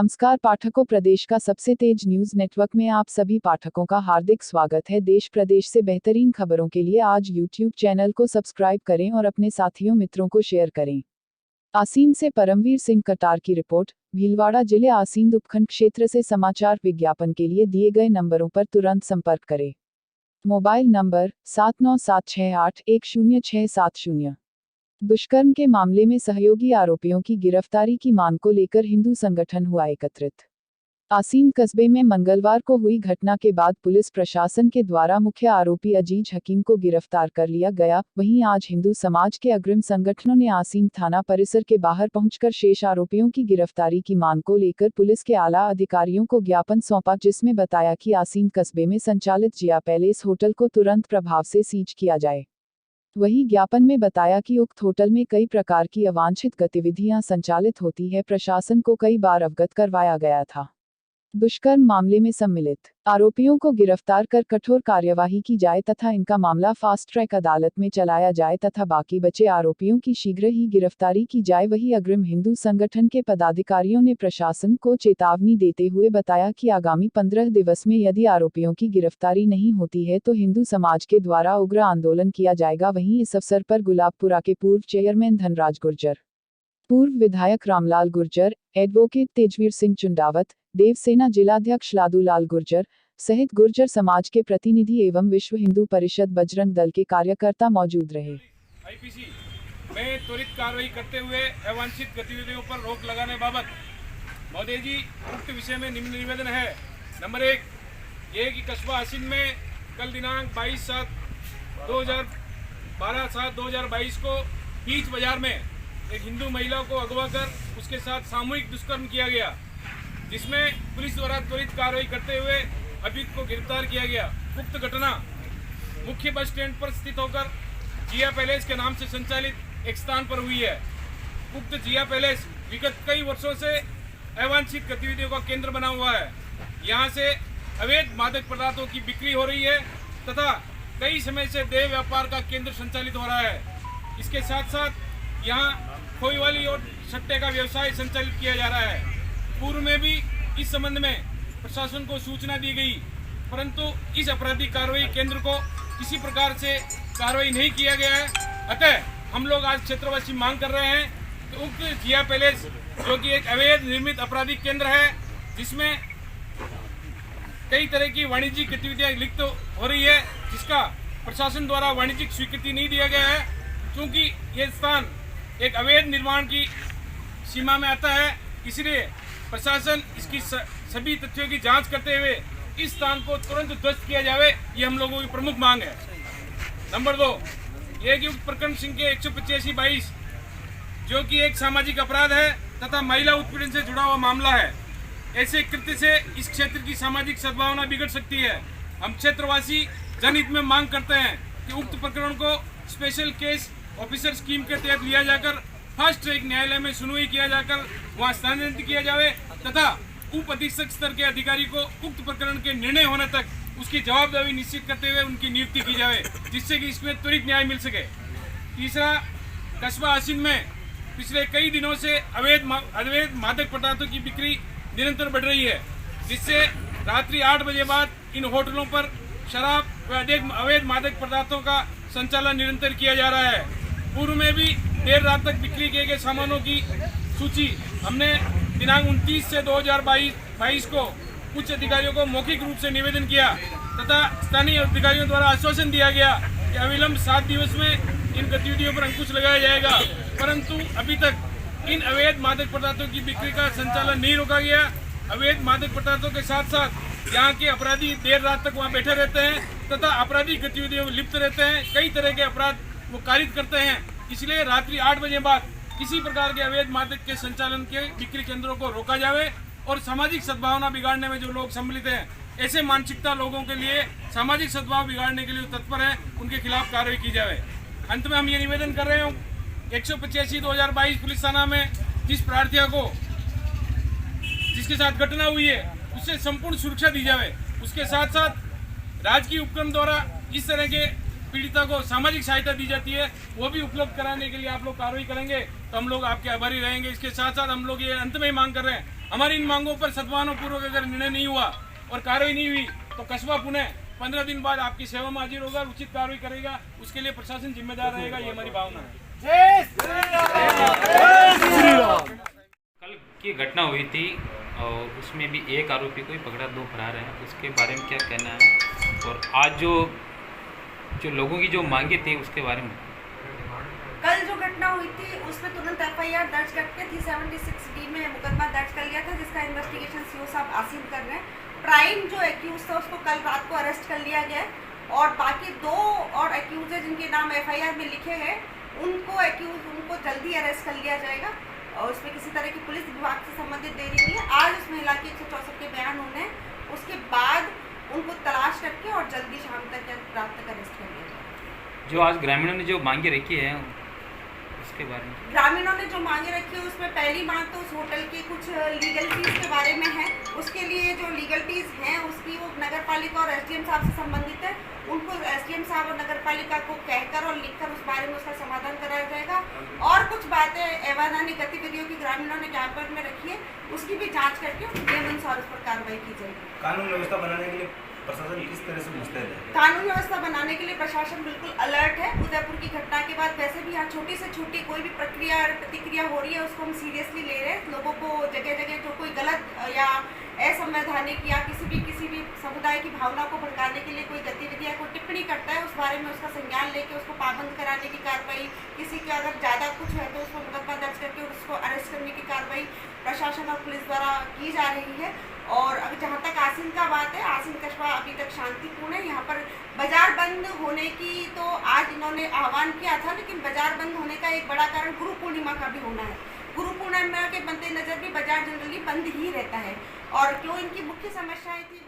नमस्कार पाठकों, प्रदेश का सबसे तेज न्यूज नेटवर्क में आप सभी पाठकों का हार्दिक स्वागत है। देश प्रदेश से बेहतरीन खबरों के लिए आज यूट्यूब चैनल को सब्सक्राइब करें और अपने साथियों मित्रों को शेयर करें। आसीन से परमवीर सिंह कटार की रिपोर्ट। भीलवाड़ा जिले आसीन उपखंड क्षेत्र से समाचार विज्ञापन के लिए दिए गए नंबरों पर तुरंत संपर्क करें। Mobile number 7976810670। दुष्कर्म के मामले में सहयोगी आरोपियों की गिरफ्तारी की मांग को लेकर हिंदू संगठन हुआ एकत्रित। आसीन कस्बे में मंगलवार को हुई घटना के बाद पुलिस प्रशासन के द्वारा मुख्य आरोपी अजीज हकीम को गिरफ्तार कर लिया गया। वहीं आज हिंदू समाज के अग्रणी संगठनों ने आसीन थाना परिसर के बाहर पहुंचकर शेष आरोपियों की गिरफ्तारी की मांग को लेकर पुलिस के आला अधिकारियों को ज्ञापन सौंपा, जिसमें बताया कि आसीन कस्बे में संचालित जिया पैलेस होटल को तुरंत प्रभाव से सीज किया जाए। वहीं ज्ञापन में बताया कि उक्त होटल में कई प्रकार की अवांछित गतिविधियां संचालित होती है। प्रशासन को कई बार अवगत करवाया गया था। दुष्कर्म मामले में सम्मिलित आरोपियों को गिरफ्तार कर कठोर कार्यवाही की जाए तथा इनका मामला फास्ट ट्रैक अदालत में चलाया जाए तथा बाकी बचे आरोपियों की शीघ्र ही गिरफ्तारी की जाए। वहीं अग्रणी हिंदू संगठन के पदाधिकारियों ने प्रशासन को चेतावनी देते हुए बताया कि आगामी 15 दिवस में यदि आरोपियों की गिरफ्तारी नहीं होती है तो हिंदू समाज के द्वारा उग्र आंदोलन किया जाएगा। वहीं इस अवसर पर गुलाबपुरा के पूर्व चेयरमैन धनराज गुर्जर, पूर्व विधायक रामलाल गुर्जर, एडवोकेट तेजवीर सिंह चुंडावत, देवसेना जिलाध्यक्ष लादूलाल गुर्जर सहित गुर्जर समाज के प्रतिनिधि एवं विश्व हिंदू परिषद बजरंग दल के कार्यकर्ता मौजूद रहे। आईपीसी में त्वरित कार्रवाई करते हुए अवांछित गतिविधियों पर रोक लगाने बाबत महोदय जी उक्त विषय में निम्न निवेदन है। नंबर 1 ये कि कस्बा आसीन में कल दिनांक 22/7/2022 को बीच बाजार में एक हिंदू महिला को अगवा कर उसके साथ सामूहिक दुष्कर्म किया गया, जिसमें पुलिस द्वारा त्वरित कार्रवाई करते हुए अभियुक्त को गिरफ्तार किया गया। उक्त घटना मुख्य बस स्टैंड पर स्थित होकर जिया पैलेस के नाम से संचालित एक स्थान पर हुई है। उक्त जिया पैलेस विगत कई वर्षों से अवांछित गतिविधियों का केंद्र बना हुआ है। यहाँ से अवैध मादक पदार्थों की बिक्री हो रही है तथा कई समय से देह व्यापार का केंद्र संचालित हो रहा है। इसके साथ साथ यहाँ खोईवाली और सट्टे का व्यवसाय संचालित किया जा रहा है। पूर्व में भी इस संबंध में प्रशासन को सूचना दी गई, परंतु इस आपराधिक कार्रवाई केंद्र को किसी प्रकार से कार्रवाई नहीं किया गया है। अतः हम लोग आज क्षेत्रवासी मांग कर रहे हैं कि उक्त जिया पैलेस, जो कि एक अवैध निर्मित आपराधिक केंद्र है जिसमें कई तरह की वाणिज्यिक गतिविधियां लिप्त हो रही है, जिसका प्रशासन द्वारा वाणिज्यिक स्वीकृति नहीं दिया गया है, क्योंकि ये स्थान एक अवैध निर्माण की सीमा में आता है। इसलिए प्रशासन इसकी सभी तथ्यों की जांच करते हुए इस स्थान को तुरंत ध्वस्त किया जाए, ये हम लोगों की प्रमुख मांग है। नंबर 2 ये कि उक्त प्रकरण सिंह के 185/22 जो कि एक सामाजिक अपराध है तथा महिला उत्पीड़न से जुड़ा हुआ मामला है। ऐसे कृत्य से इस क्षेत्र की सामाजिक सद्भावना बिगड़ सकती है। हम क्षेत्रवासी जनहित में मांग करते हैं कि उक्त प्रकरण को स्पेशल केस ऑफिसर स्कीम के तहत लिया जाकर फास्ट ट्रैक न्यायालय में सुनवाई किया जाकर वहां स्थानांतरित किया जाए तथा उप अधीक्षक स्तर के अधिकारी को उक्त प्रकरण के निर्णय होने तक उसकी जवाबदारी निश्चित करते हुए उनकी नियुक्ति की जाए, जिससे कि इसमें त्वरित न्याय मिल सके। तीसरा, कस्बा आसीन में पिछले कई दिनों से अवैध मादक पदार्थों की बिक्री निरंतर बढ़ रही है, जिससे रात्रि 8 बजे बाद इन होटलों पर शराब व अवैध मादक पदार्थों का संचालन निरंतर किया जा रहा है। पूर्व में भी देर रात तक बिक्री किए गए सामानों की सूची हमने दिनांक 29 से 2022 को उच्च अधिकारियों को मौखिक रूप से निवेदन किया तथा स्थानीय अधिकारियों द्वारा आश्वासन दिया गया कि अविलंब 7 दिवस में इन गतिविधियों पर अंकुश लगाया जाएगा, परंतु अभी तक इन अवैध मादक पदार्थों की बिक्री का संचालन नहीं रोका गया। अवैध मादक पदार्थों के साथ साथ यहाँ के अपराधी देर रात तक वहाँ बैठे रहते हैं तथा आपराधिक गतिविधियों में लिप्त रहते हैं। कई तरह के अपराध वो कारित करते हैं। इसलिए रात्रि 8 बजे बाद किसी प्रकार के अवैध मादक के संचालन के बिक्री केंद्रों को रोका जाए और सामाजिक सद्भावना बिगाड़ने में जो लोग सम्मिलित हैं, ऐसे मानसिकता लोगों के लिए सामाजिक सद्भाव बिगाड़ने के लिए तत्पर है, उनके खिलाफ कार्रवाई की जाए। अंत में हम ये निवेदन कर रहे हैं 185/2022 पुलिस थाना में जिस प्रार्थिया को जिसके साथ घटना हुई है उससे संपूर्ण सुरक्षा दी जाए। उसके साथ साथ राजकीय उपक्रम द्वारा इस तरह के पीड़िता को सामाजिक सहायता दी जाती है, वो भी उपलब्ध कराने के लिए आप लोग कार्रवाई करेंगे तो हम लोग आपके आभारी रहेंगे। इसके साथ साथ हम लोग ये अंत में ही मांग कर रहे हैं हमारी इन मांगों पर सद्भावनापूर्वक अगर निर्णय नहीं हुआ और कार्रवाई नहीं हुई तो कस्बा पुणे 15 दिन बाद आपकी सेवा में हाजिर होगा, उचित कार्रवाई करेगा, उसके लिए प्रशासन जिम्मेदार रहेगा, ये हमारी भावना है। कल की घटना हुई थी और उसमें भी एक आरोपी को ही पकड़ा, 2 फरार हैं, उसके बारे में क्या कहना है और आज जो लोगों की जो मांगे थी उसके बारे में? कल जो घटना हुई थी उसमें तुरंत एफआईआर दर्ज करके 376D में मुकदमा दर्ज कर लिया था, जिसका इन्वेस्टिगेशन सीओ साहब आसिम कर रहे हैं। प्राइम जो एक्यूज था उसको कल रात को अरेस्ट कर लिया गया है और बाकी 2 और एक्यूज है जिनके नाम एफआईआर में लिखे हैं उनको जल्दी अरेस्ट कर लिया जाएगा और उसमें किसी तरह की पुलिस विभाग से संबंधित देरी नहीं है। आज उस महिला के 164 के बयान होने हैं, उसके बाद उनको तलाश करके और जल्दी शाम तक या रात तक अरेस्ट कर लिया जाएगा। जो आज ग्रामीणों ने जो मांगे रखी है उसके बारे में? ग्रामीणों ने जो मांगे रखी है उसमें पहली मांग तो उस होटल की कुछ लीगलिटीज़ के बारे में है। उसके लिए जो लीगलिटीज़ हैं उसकी वो नगर पालिका और एसडीएम साहब से संबंधित है, उनको एसडीएम साहब और नगर पालिका को कहकर और लिखकर उस बारे में उसका समाधान कराया जाएगा। और कुछ बातें अवैधानिक गतिविधियों की ग्रामीणों ने ज्ञापन में रखी है, उसकी भी जाँच करके नियमानुसार उस पर कार्रवाई की जाएगी। कानून व्यवस्था बनाने के लिए प्रशासन किस तरह से मुस्तैद है? कानून व्यवस्था बनाने के लिए प्रशासन बिल्कुल अलर्ट है। उदयपुर की घटना के बाद वैसे भी यहाँ छोटी से छोटी कोई भी प्रक्रिया और प्रतिक्रिया हो रही है उसको हम सीरियसली ले रहे हैं। लोगों को जगह जगह जो कोई गलत या असंवैधानिक या किसी भी समुदाय की भावना को भड़काने के लिए कोई गतिविधि या कोई टिप्पणी करता है उस बारे में उसका संज्ञान लेके उसको पाबंद कराने की कार्रवाई, किसी का अगर ज़्यादा कुछ है तो उसको मुकदमा दर्ज करके उसको अरेस्ट करने की कार्रवाई प्रशासन और पुलिस द्वारा की जा रही है। और अब जहाँ तक आसिम का बात है, आसिम कस्बा अभी तक शांतिपूर्ण है। यहाँ पर बाजार बंद होने की तो आज इन्होंने आह्वान किया था, लेकिन बाजार बंद होने का एक बड़ा कारण गुरु पूर्णिमा का भी होना है। गुरु पूर्णिमा के मद्देनजर भी बाजार जनरली बंद ही रहता है और जो इनकी मुख्य समस्याएं थी